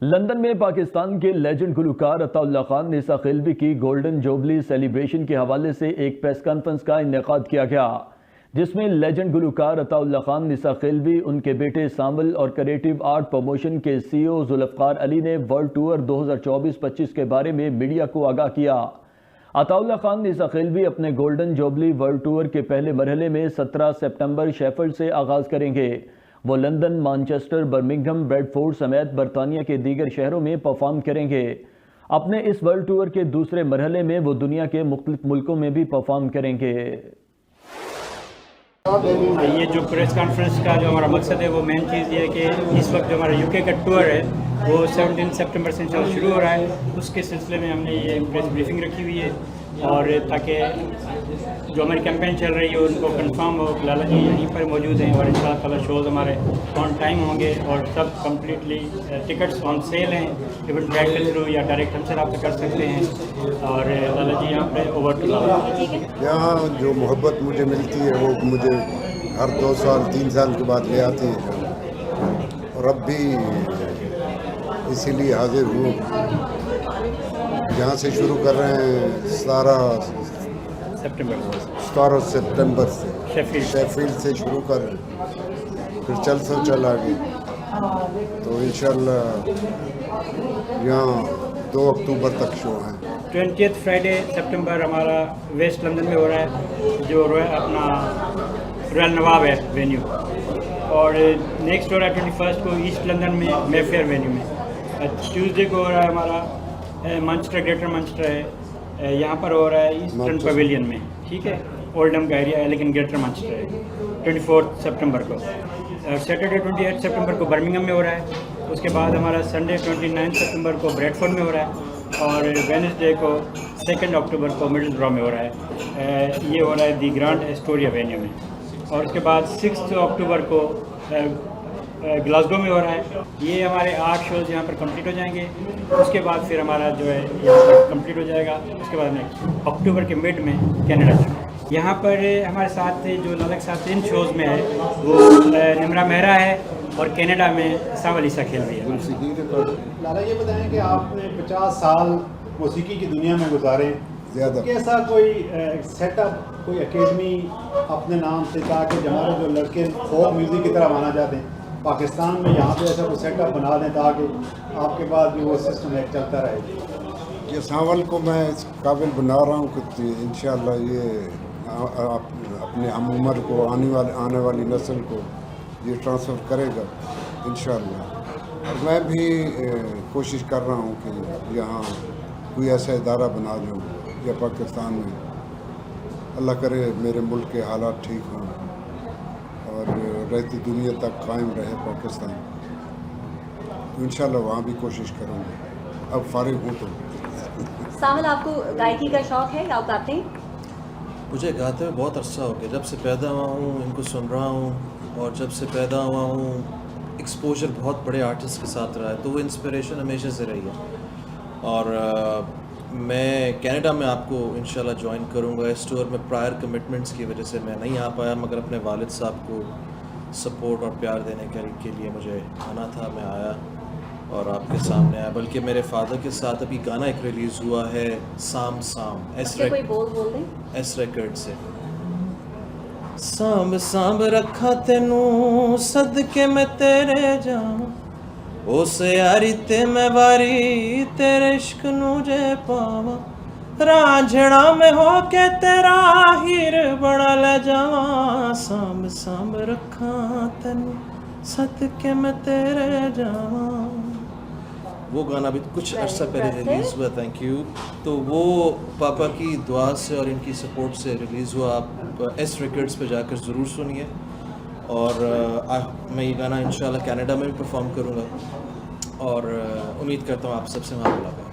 London में पाकिस्तान के legend गुलकार Ataullah Khan निसा खिलवी की गोल्डन जुबली सेलिब्रेशन के हवाले से एक प्रेस कॉन्फ्रेंस का इनेकाद किया गया, जिसमें लेजेंड गुलकार अताउल्लाह खान निसा खिलवी, उनके बेटे सामल और क्रिएटिव आर्ट प्रमोशन के CEO जुल्फकार अली ने वर्ल्ड टूर 2024-25 के बारे में मीडिया को आगाह किया। अताउल्लाह खान निसा खिलवी अपने गोल्डन जुबली वर्ल्ड टूर के पहले मरहले में 17 सितंबर शेफील्ड से आगाज करेंगे। वो लंदन, मैनचेस्टर, बर्मिंघम, ब्रेडफोर्ड समेत बरतानिया के दीगर शहरों में परफॉर्म करेंगे। अपने इस वर्ल्ड टूर के दूसरे मरहले में वो दुनिया के मुख्तलिफ मुल्कों में भी परफॉर्म करेंगे। ये जो प्रेस कॉन्फ्रेंस का जो हमारा मकसद है वो मेन चीज़ ये है कि इस वक्त जो हमारा UK का टूर है वो 17 सितंबर से शुरू हो रहा है। उसके सिलसिले में हमने ये प्रेस ब्रीफिंग रखी हुई है और ताकि जो हमारी कैंपेन चल रही है उनको कंफर्म हो। लाला जी यहीं पर मौजूद हैं और इंशाअल्लाह शोज़ हमारे ऑन टाइम होंगे और सब कम्प्लीटली टिकट्स ऑन सेल हैं। इवेंट गाइड के थ्रू या डायरेक्ट हमसे रब्ता कर सकते हैं। और लाला जी यहाँ पे ओवर टू लाला। यहाँ जो मोहब्बत मुझे मिलती है वो मुझे हर 2 साल 3 साल के बाद ले आती है और अब भी इसीलिए हाजिर हूँ। यहाँ से शुरू कर रहे हैं 17 सितंबर से शेफील्ड से शुरू कर रहे हैं, फिर चल आगे। तो इंशाल्लाह यहाँ 2 अक्टूबर तक शो है। 20 फ्राइडे सितंबर हमारा वेस्ट लंदन में हो रहा है, जो अपना रॉयल नवाब है वेन्यू। और नेक्स्ट हो रहा है 21 को ईस्ट लंदन में मेफेयर वेन्यू में। ट्यूसडे को हो रहा है हमारा मैनचेस्टर, ग्रेटर मैनचेस्टर है, यहाँ पर हो रहा है ईस्टर्न पवेलियन में, ठीक है। ओल्डम का एरिया है लेकिन ग्रेटर मैनचेस्टर है। 24 सितंबर को। सैटरडे 28 सितंबर को बर्मिंघम में हो रहा है। उसके बाद हमारा संडे 29 सितंबर को ब्रेडफोर्ड में हो रहा है और वेडनेसडे को 2 अक्टूबर को मिडलसब्रो में हो रहा है। ये हो रहा है दी ग्रांड एस्टोरिया वेन्यू में। और उसके बाद 6 अक्टूबर को ग्लासगो में हो रहा है। ये हमारे 8 शोज़ यहाँ पर कंप्लीट हो जाएंगे। उसके बाद फिर हमारा जो है यहाँ पर कंप्लीट हो जाएगा। उसके बाद नेक्स्ट अक्टूबर के मिड में कनाडा जाएगा। यहाँ पर हमारे साथ जो लाला के साथ 3 शोज़ में है वो निमरा मेहरा है और कनाडा में सावल ईसा खिलवी है। लाला ये बताएं कि आपने 50 साल मौसीकी की दुनिया में गुजारे, ज़्यादा कैसा कोई सेटअप, कोई एकेडमी अपने नाम से, ताकि हमारे जो लड़के फोक म्यूज़िक की तरफ आना चाहते हैं पाकिस्तान में, यहाँ पे ऐसा कोई सेटअप बना दें ताकि आपके पास भी वो सिस्टम एक चलता रहे। ये सावल को मैं इस काबिल बना रहा हूँ कि इंशाल्लाह ये अपने हम उम्र को आने वाली नस्ल को ये ट्रांसफ़र करेगा इंशाल्लाह। और मैं भी कोशिश कर रहा हूँ कि यहाँ कोई ऐसा इदारा बना दूँ या पाकिस्तान में, अल्लाह करे मेरे मुल्क के हालात ठीक हों और रहती दुनिया तक कायम रहे पाकिस्तान, तो इंशाल्लाह वहाँ भी कोशिश करूँगा। अब फारिग हूँ तो। सामल, आपको गायकी का शौक़ है, आप गाते हैं? मुझे गाते हुए बहुत अरसा हो गया, जब से पैदा हुआ हूँ इनको सुन रहा हूँ और जब से पैदा हुआ हूँ एक्सपोजर बहुत बड़े आर्टिस्ट के साथ रहा है, तो वो इंस्पिरेशन हमेशा से रही है। और मैं कनाडा में आपको इंशाल्लाह ज्वाइन करूँगा इस टूर में। प्रायर कमिटमेंट्स की वजह से मैं नहीं आ पाया, मगर अपने वालिद साहब को सपोर्ट और प्यार देने के लिए मुझे आना था, मैं आया और आपके सामने आया। बल्कि मेरे फादर के साथ अभी गाना एक रिलीज़ हुआ है, साम कोई बोल दें एस रिकॉर्ड से। सांब सांब रखा तेनू सदके मैं तेरे जाऊं, उस यारी ते मैं वारी तेरे इश्क नू जे पावा, रांझड़ा में होके तेरा हीर बना ले जावा, सांब सांब रखा तेनू सदके मैं तेरे जावा। वो गाना भी कुछ अर्सा पहले रिलीज़ हुआ, थैंक यू। तो वो पापा की दुआ से और इनकी सपोर्ट से रिलीज़ हुआ। आप एस रिकॉर्ड्स पे जाकर ज़रूर सुनिए। और मैं ये गाना इंशाल्लाह कनाडा में भी परफॉर्म करूँगा और उम्मीद करता हूँ आप सबसे वहाँ मुलाकात।